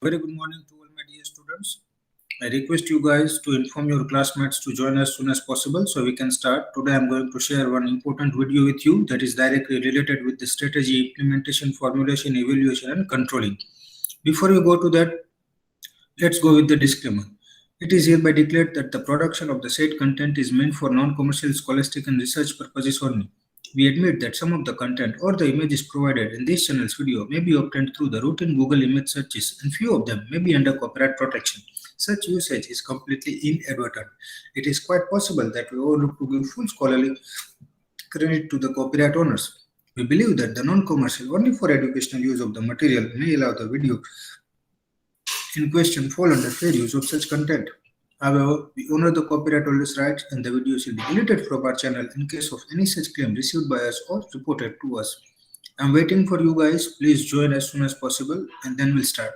Very good morning to all my dear students. I request you guys to inform your classmates to join as soon as possible so we can start. Today I'm going to share one important video with you that is directly related with the strategy, implementation, formulation, evaluation and controlling. Before we go to that, let's go with the disclaimer. It is hereby declared that the production of the said content is meant for non-commercial, scholastic, and research purposes only. We admit that some of the content or the images provided in this channel's video may be obtained through the routine Google image searches, and few of them may be under copyright protection. Such usage is completely inadvertent. It is quite possible that we overlook to give full scholarly credit to the copyright owners. We believe that the non-commercial, only for educational use of the material, may allow the video in question fall under fair use of such content. However, we honor the copyright holders' rights and the video shall be deleted from our channel in case of any such claim received by us or reported to us. I'm waiting for you guys. Please join as soon as possible and then we'll start.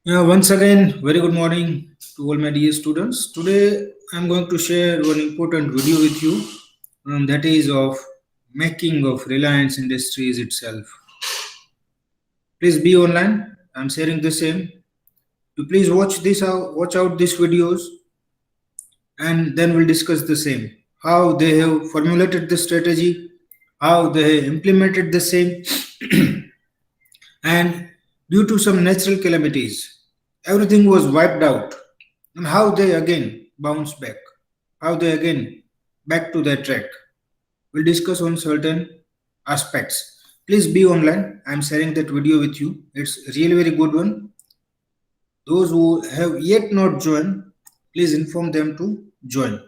Yeah, once again, very good morning to all my dear students. Today, I'm going to share one important video with you, that is of making of Reliance Industries itself. Please be online. I'm sharing the same. You please watch out these videos, and then we'll discuss the same. How they have formulated the strategy, how they implemented the same, and due to some natural calamities, everything was wiped out, and how they again bounced back, how they again back to their track. We'll discuss on certain aspects. Please be online. I'm sharing that video with you. It's really very good one. Those who have yet not joined, please inform them to join.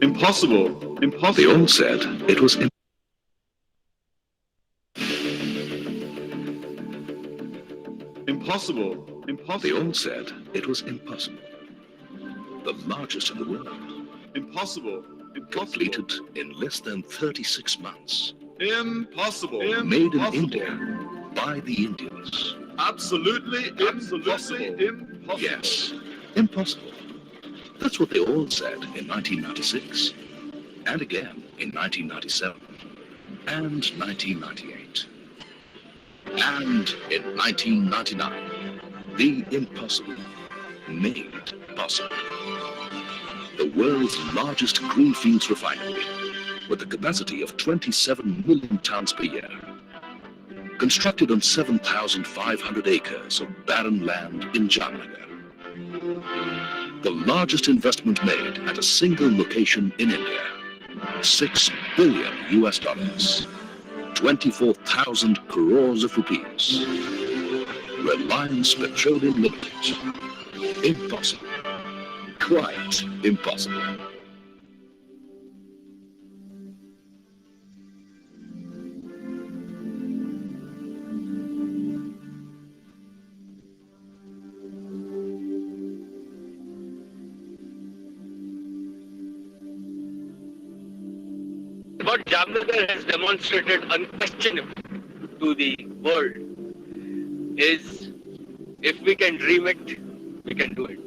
Impossible. Impossible. They all said it was impossible. Impossible. They all said it was impossible. The largest in the world. Impossible. Completed in less than 36 months. Impossible. Made in India by the Indians. Absolutely impossible. Yes, impossible. That's what they all said in 1996, and again in 1997, and 1998, and in 1999. The impossible made possible. The world's largest greenfields refinery, with a capacity of 27 million tons per year, constructed on 7,500 acres of barren land in Jamnagar. The largest investment made at a single location in India. $6 billion US, 24,000 crores of rupees. Reliance Petroleum Limited. Impossible. Quite impossible. What Jamnagar has demonstrated unquestionably to the world is, if we can dream it, we can do it.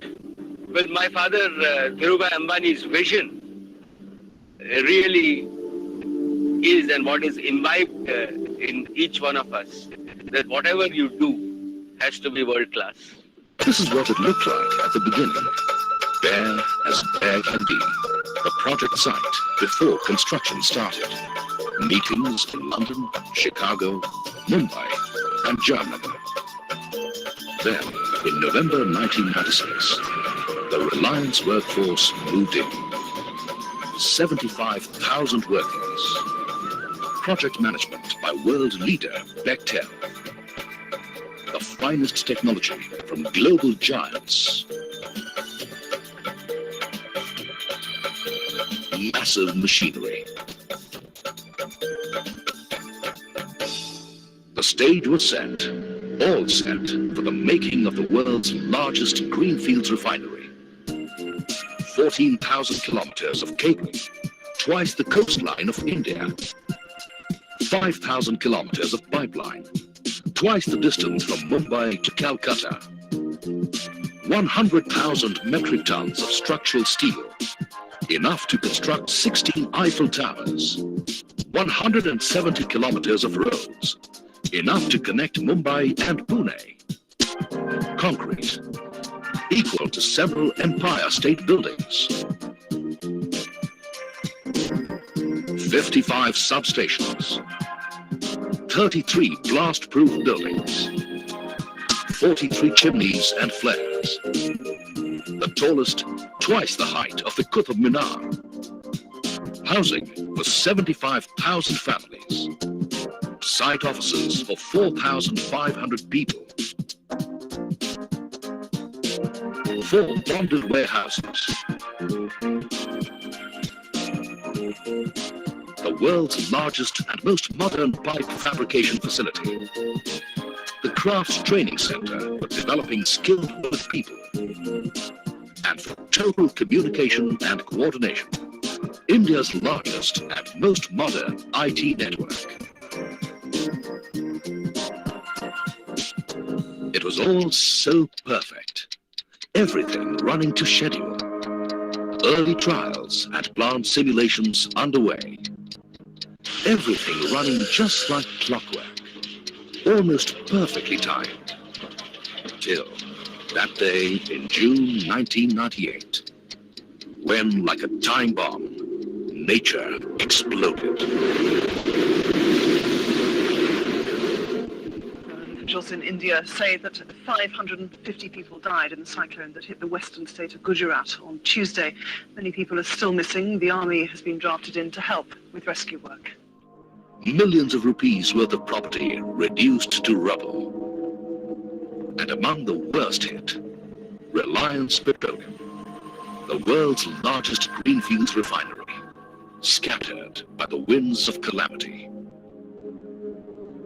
With my father, Dhirubhai Ambani's vision really is, and what is imbibed in each one of us, that whatever you do has to be world class. This is what it looked like at the beginning. Bare as bare can be. The project site before construction started. Meetings in London, Chicago, Mumbai, and Jamnagar. Then, in November 1996, the Reliance workforce moved in. 75,000 workers. Project management by world leader Bechtel. The finest technology from global giants. Massive machinery. The stage was set, all set for the making of the world's largest greenfields refinery. 14,000 kilometers of cable, twice the coastline of India. 5,000 kilometers of pipeline, twice the distance from Mumbai to Calcutta. 100,000 metric tons of structural steel, enough to construct 16 Eiffel Towers, 170 kilometers of roads, enough to connect Mumbai and Pune. Concrete, equal to several Empire State Buildings. 55 substations, 33 blast-proof buildings, 43 chimneys and flares. The tallest, twice the height of the Qutb Minar. Housing for 75,000 families. Site offices for 4,500 people. 4 bonded warehouses. The world's largest and most modern pipe fabrication facility. The Crafts Training Center for developing skilled work people. And for total communication and coordination, India's largest and most modern IT network. It was all so perfect. Everything running to schedule. Early trials and plant simulations underway. Everything running just like clockwork. Almost perfectly timed. Till that day in June 1998, when, like a time bomb, nature exploded. Officials in India say that 550 people died in the cyclone that hit the western state of Gujarat on Tuesday. Many people are still missing. The army has been drafted in to help with rescue work. Millions of rupees worth of property reduced to rubble. And among the worst hit, Reliance Petroleum, the world's largest greenfields refinery, scattered by the winds of calamity.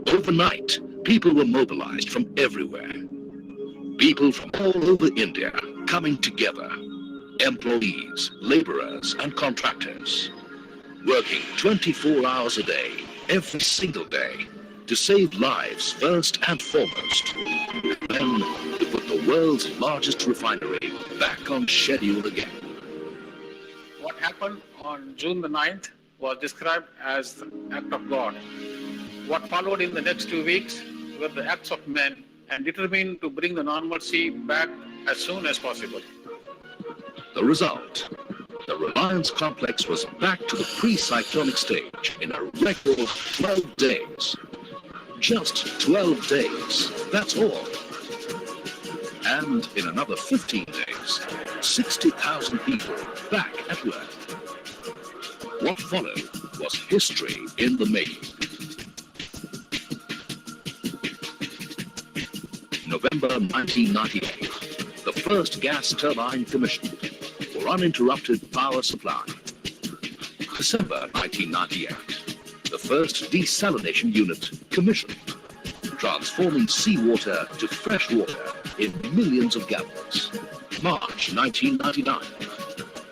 Overnight, people were mobilized from everywhere. People from all over India coming together. Employees, laborers, and contractors, working 24 hours a day, every single day, to save lives first and foremost, then to put the world's largest refinery back on schedule again. What happened on June the 9th was described as the act of God. What followed in the next 2 weeks were the acts of men and determined to bring the normalcy back as soon as possible. The result, the Reliance complex was back to the pre-cyclonic stage in a record 12 days. Just 12 days, that's all. And in another 15 days, 60,000 people back at work. What followed was history in the making. November 1998, the first gas turbine commissioned for uninterrupted power supply. December 1998, the first desalination unit commissioned, transforming seawater to fresh water in millions of gallons. March 1999,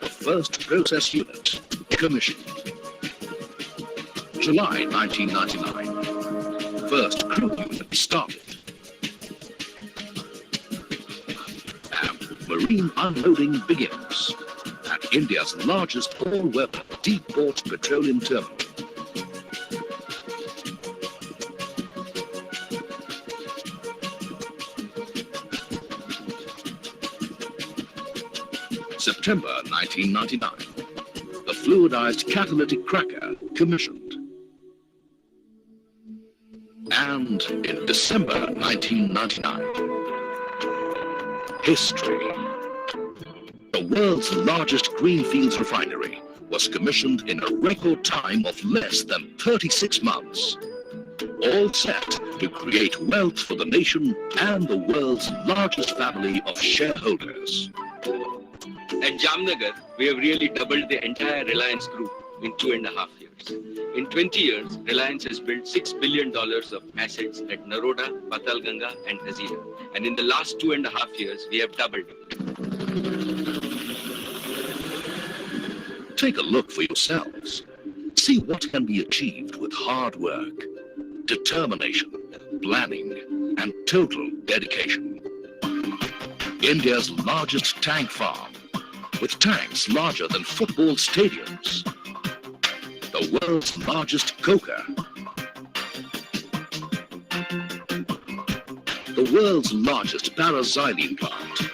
the first process unit commissioned. July 1999, first crew unit started. And marine unloading begins at India's largest all-weather deep-port petroleum terminal. September 1999, the fluidized catalytic cracker commissioned. And in December 1999, history. The world's largest greenfields refinery was commissioned in a record time of less than 36 months. All set to create wealth for the nation and the world's largest family of shareholders. At Jamnagar, we have really doubled the entire Reliance group in 2.5 years. In 20 years, Reliance has built $6 billion of assets at Naroda, Patalganga, and Hazira. And in the last 2.5 years, we have doubled it. Take a look for yourselves. See what can be achieved with hard work, determination, planning, and total dedication. India's largest tank farm, with tanks larger than football stadiums. The world's largest coker. The world's largest paraxylene plant.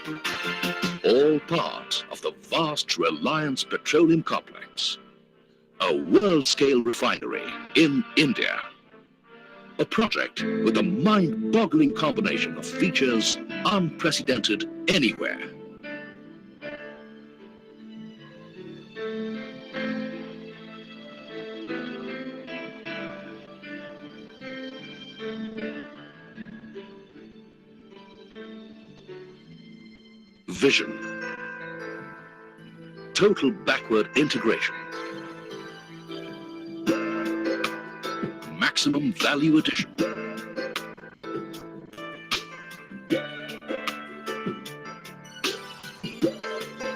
All part of the vast Reliance Petroleum Complex. A world-scale refinery in India. A project with a mind-boggling combination of features unprecedented anywhere. Vision. Total backward integration. Maximum value addition.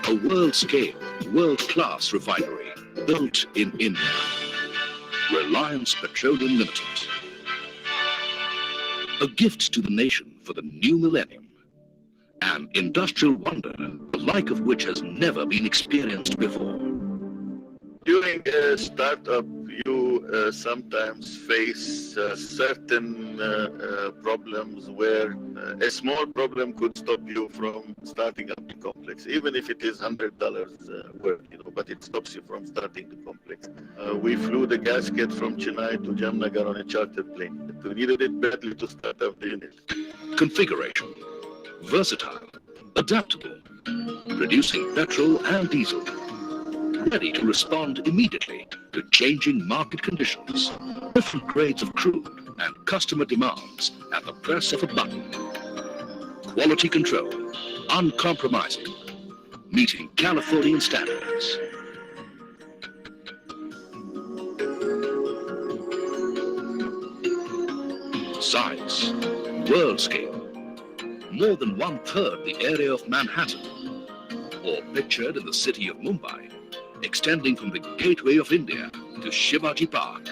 A world-scale, world-class refinery built in India. Reliance Petroleum Limited. A gift to the nation for the new millennium. An industrial wonder, the like of which has never been experienced before. During a startup, you sometimes face certain problems where a small problem could stop you from starting up the complex, even if it is $100 worth, but it stops you from starting the complex. We flew the gasket from Chennai to Jamnagar on a chartered plane. We needed it badly to start up the unit. Configuration. Versatile, adaptable, producing petrol and diesel, ready to respond immediately to changing market conditions, different grades of crude and customer demands at the press of a button. Quality control, uncompromising, meeting Californian standards. Size, world scale. More than 1/3 the area of Manhattan, or pictured in the city of Mumbai, extending from the gateway of India to Shivaji Park,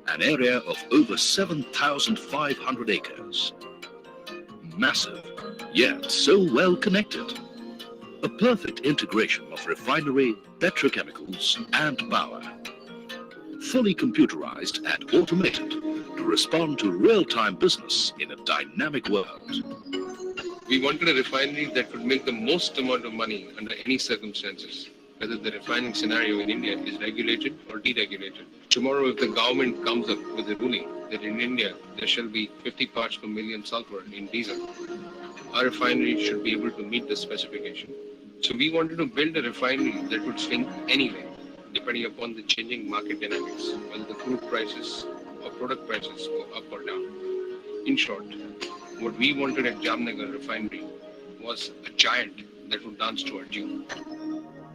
an area of over 7,500 acres. Massive, yet so well connected. A perfect integration of refinery, petrochemicals, and power. Fully computerized and automated to respond to real-time business in a dynamic world. We wanted a refinery that could make the most amount of money under any circumstances, whether the refining scenario in India is regulated or deregulated. Tomorrow, if the government comes up with a ruling that in India there shall be 50 parts per million sulfur in diesel, our refinery should be able to meet this specification. So we wanted to build a refinery that would swing anyway, depending upon the changing market dynamics, whether the crude prices or product prices go up or down. In short, what we wanted at Jamnagar refinery was a giant that would dance to our tune.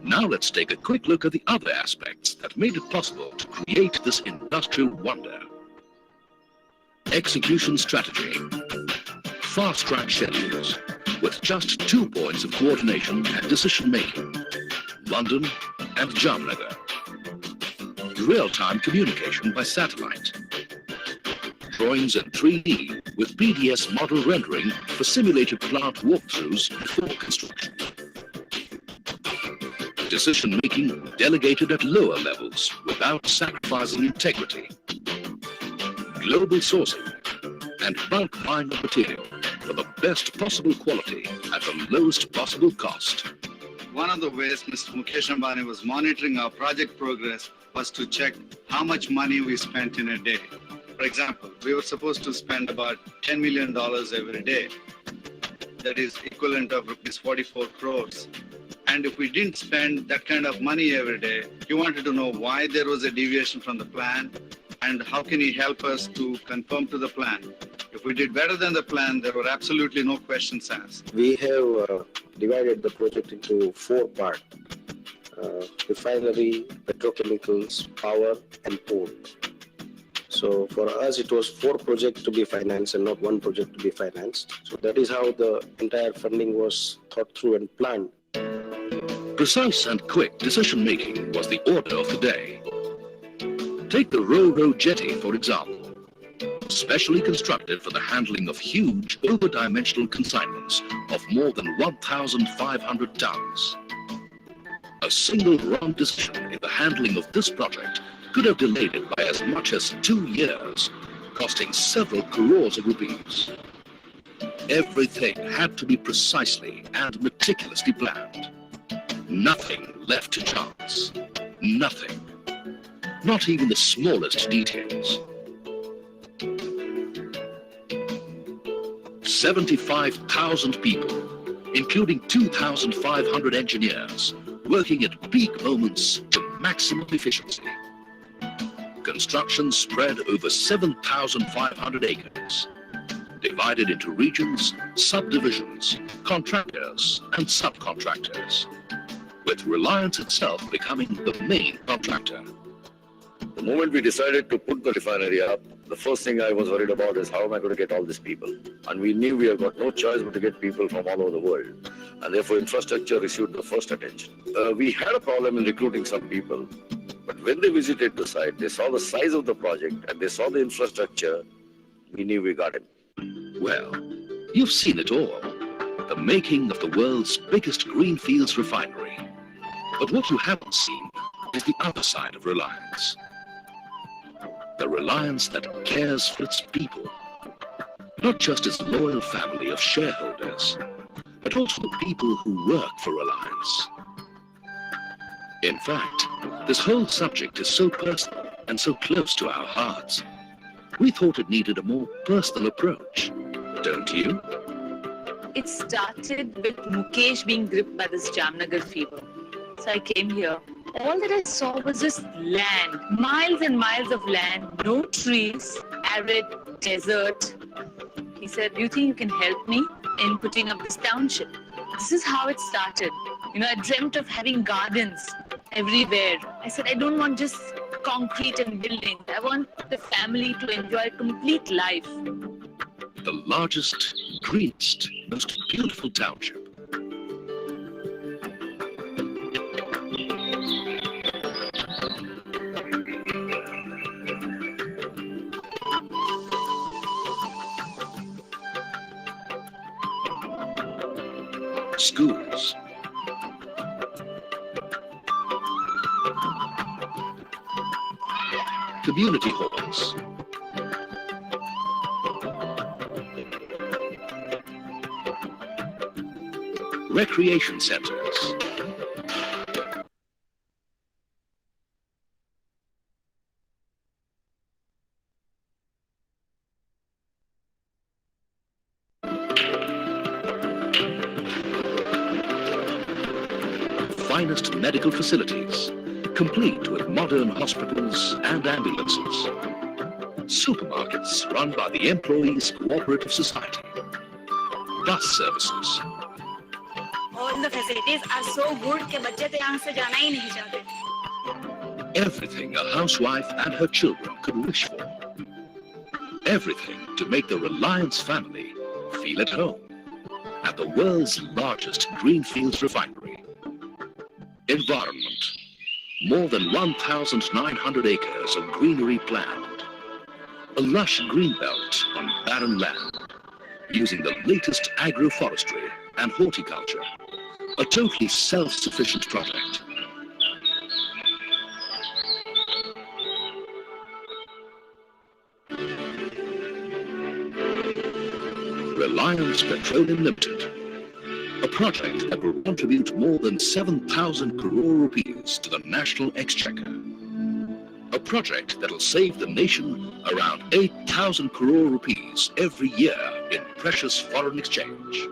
Now let's take a quick look at the other aspects that made it possible to create this industrial wonder. Execution strategy. Fast-track schedules with just 2 points of coordination and decision-making, London and Jamnagar. Real-time communication by satellite. Drawings in 3D with PDS model rendering for simulated plant walkthroughs before construction. Decision-making delegated at lower levels without sacrificing integrity. Global sourcing and bulk buying of material for the best possible quality at the lowest possible cost. One of the ways Mr. Mukesh Ambani was monitoring our project progress was to check how much money we spent in a day. For example, we were supposed to spend about $10 million every day. That is equivalent of rupees 44 crores. And if we didn't spend that kind of money every day, he wanted to know why there was a deviation from the plan and how can he help us to conform to the plan. If we did better than the plan, there were absolutely no questions asked. We have divided the project into 4 parts. Refinery, petrochemicals, power and port. So for us, it was 4 projects to be financed and not 1 project to be financed. So that is how the entire funding was thought through and planned. Precise and quick decision-making was the order of the day. Take the Ro-Ro jetty, for example. Specially constructed for the handling of huge, over-dimensional consignments of more than 1,500 tons. A single wrong decision in the handling of this project could have delayed it by as much as 2 years, costing several crores of rupees. Everything had to be precisely and meticulously planned. Nothing left to chance. Nothing. Not even the smallest details. 75,000 people, including 2,500 engineers, working at peak moments to maximum efficiency. Construction spread over 7,500 acres, divided into regions, subdivisions, contractors, and subcontractors, with Reliance itself becoming the main contractor. The moment we decided to put the refinery up, the first thing I was worried about is how am I going to get all these people? And we knew we have got no choice but to get people from all over the world. And therefore infrastructure received the first attention. We had a problem in recruiting some people, but when they visited the site, they saw the size of the project and they saw the infrastructure, we knew we got him. Well, you've seen it all. The making of the world's biggest greenfields refinery. But what you haven't seen is the other side of Reliance. The Reliance that cares for its people. Not just its loyal family of shareholders, but also the people who work for Reliance. In fact, this whole subject is so personal and so close to our hearts. We thought it needed a more personal approach, don't you? It started with Mukesh being gripped by this Jamnagar fever. So I came here. All that I saw was just land, miles and miles of land, no trees, arid, desert. He said, do you think you can help me in putting up this township? This is how it started. You know, I dreamt of having gardens everywhere. I said, I don't want just concrete and buildings. I want the family to enjoy complete life. The largest, greenest, most beautiful township. Schools. Community halls. Recreation centers. Finest medical facilities, complete with modern hospitals and ambulances. Supermarkets run by the Employees Cooperative Society. Bus services. All the facilities are so good that बच्चे तो यहाँ से जाना ही नहीं चाहते. Everything a housewife and her children could wish for. Everything to make the Reliance family feel at home at the world's largest greenfields refinery. Environment. More than 1,900 acres of greenery planned. A lush green belt on barren land, using the latest agroforestry and horticulture. A totally self-sufficient project. Reliance Petroleum Limited. A project that will contribute more than 7,000 crore rupees to the national exchequer. A project that will save the nation around 8,000 crore rupees every year in precious foreign exchange.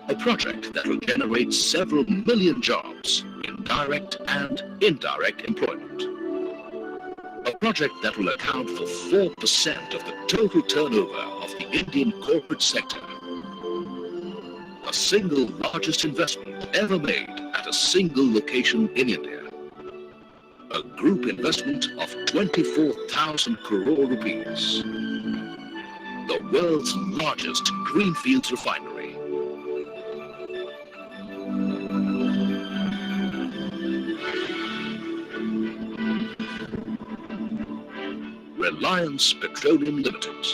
A project that will generate several million jobs in direct and indirect employment. A project that will account for 4% of the total turnover of the Indian corporate sector. The single largest investment ever made at a single location in India. A group investment of 24,000 crore rupees. The world's largest greenfields refinery. Reliance Petroleum Limited.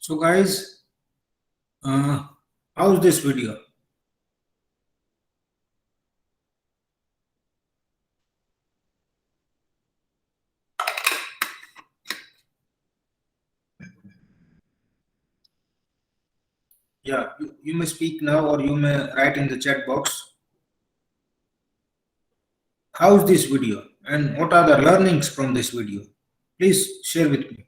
So guys, how's this video? Yeah, you may speak now or you may write in the chat box. How's this video and what are the learnings from this video? Please share with me.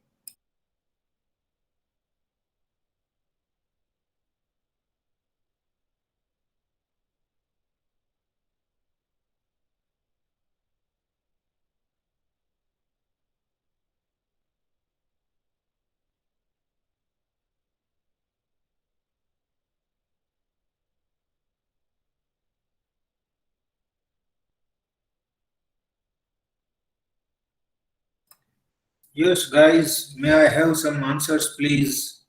Yes, guys, may I have some answers, please?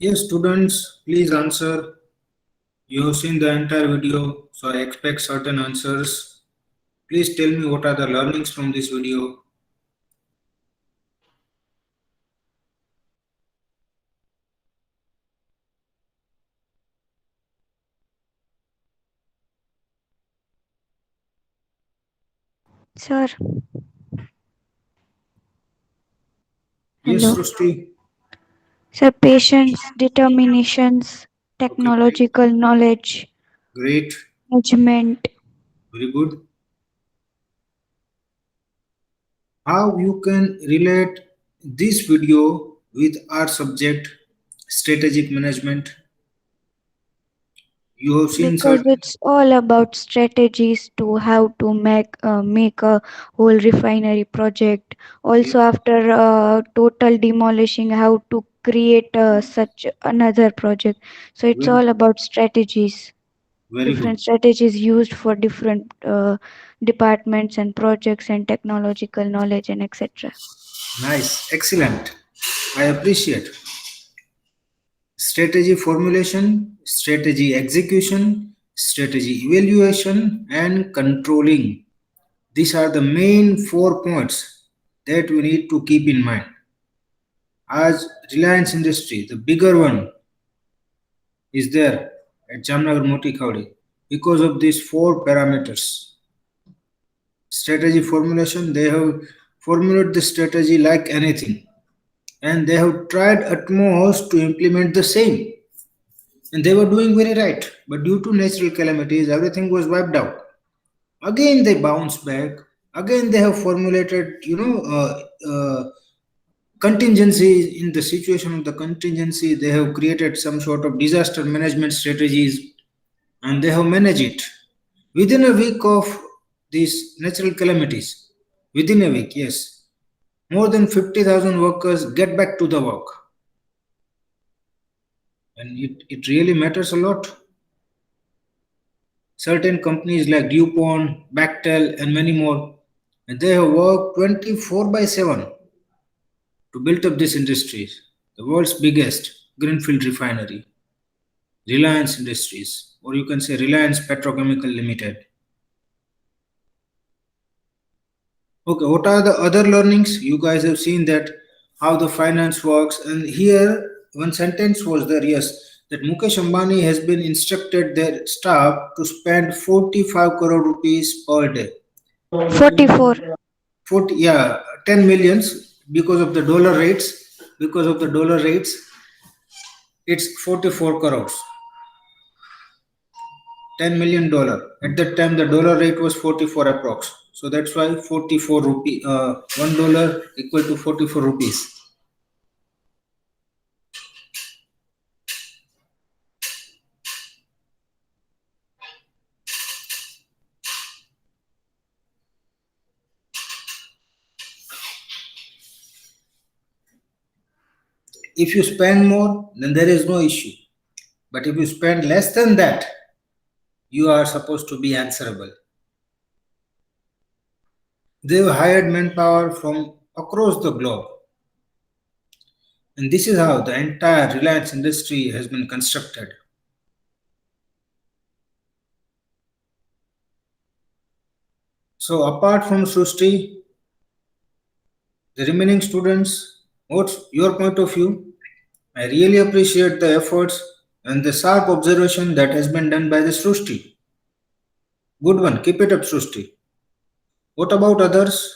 Yes, students, please answer. You have seen the entire video, so I expect certain answers. Please tell me what are the learnings from this video. Sir, Yes, hello. Srushti, Sir, patience, determinations, okay, technological knowledge, great, management. very good. How you can relate this video with our subject, strategic management? You have seen Because certain, it's all about strategies to how to make a whole refinery project. yes, Also, after total demolishing, how to create such another project. So it's very, all about strategies. very good. Different strategies used for different departments and projects and technological knowledge and etc. Nice, excellent. I appreciate. Strategy formulation, strategy execution, strategy evaluation, and controlling. These are the main 4 points that we need to keep in mind. As Reliance Industry, the bigger one, is there at Jamnagar Moti Khawdi because of these 4 parameters. Strategy formulation, they have formulated the strategy like anything and they have tried utmost to implement the same. And they were doing very right, but due to natural calamities, everything was wiped out. Again they bounce back. Again they have formulated, contingency. In the situation of the contingency, they have created some sort of disaster management strategies, and they have managed it within a week of these natural calamities. Within a week, yes, more than 50,000 workers get back to the work, and it really matters a lot. Certain companies like DuPont, Bechtel, and many more, and they have worked 24/7 to build up this industry, the world's biggest greenfield refinery, Reliance Industries, or you can say Reliance Petrochemical Limited. Okay, what are the other learnings? You guys have seen that how the finance works, and here one sentence was there, yes, that Mukesh Ambani has been instructed their staff to spend 45 crore rupees per day. 44. 40, yeah, 10 millions because of the dollar rates. Because of the dollar rates, it's 44 crores. $10 million. At that time, the dollar rate was 44 approx. So that's why 44 rupee, $1 equal to 44 rupees. If you spend more, then there is no issue. But if you spend less than that, you are supposed to be answerable. They've hired manpower from across the globe. And this is how the entire Reliance industry has been constructed. So apart from Srushti, the remaining students, what's your point of view? I really appreciate the efforts and the sharp observation that has been done by the Srushti. Good one, keep it up, Srushti. What about others?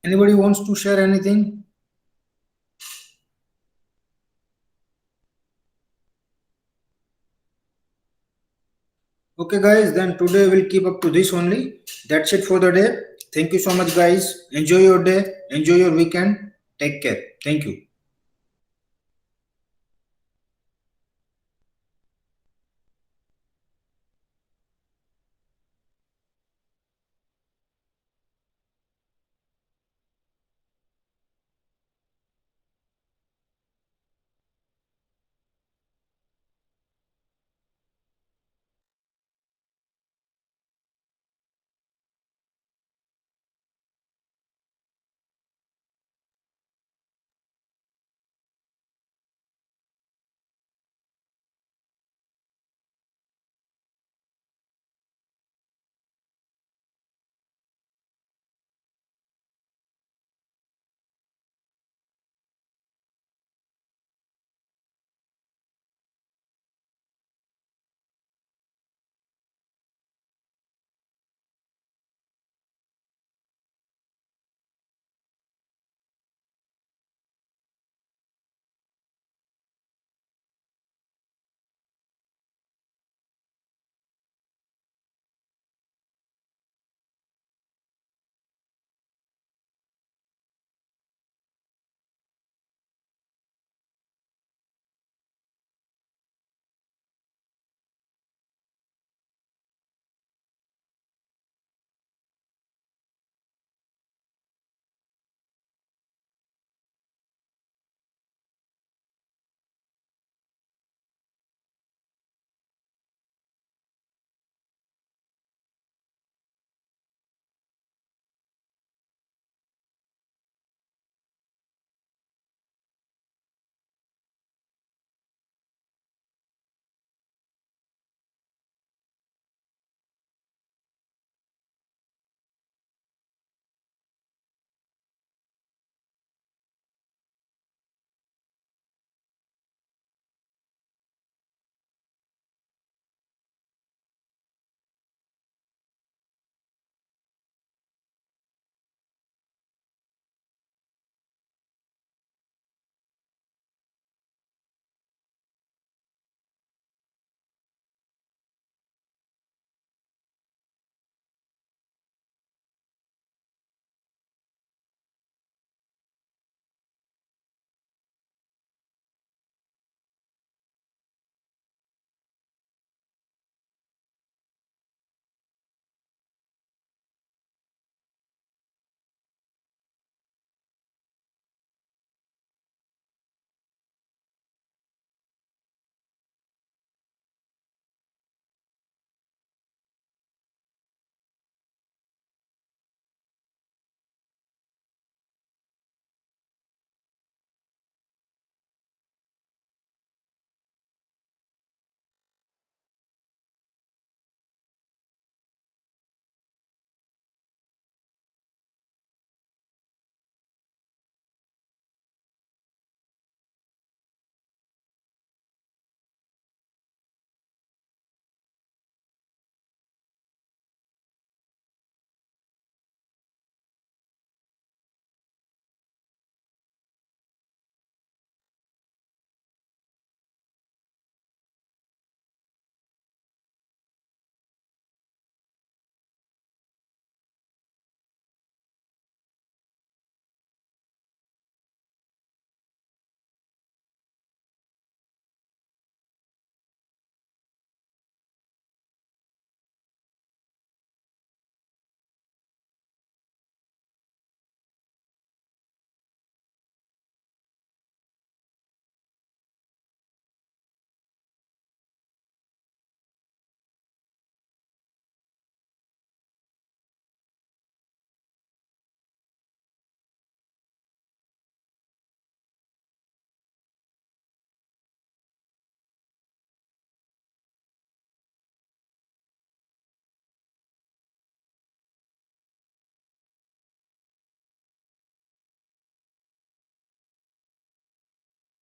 Anybody wants to share anything? Okay guys, then today we'll keep up to this only. That's it for the day. Thank you so much guys. Enjoy your day. Enjoy your weekend. Take care. Thank you.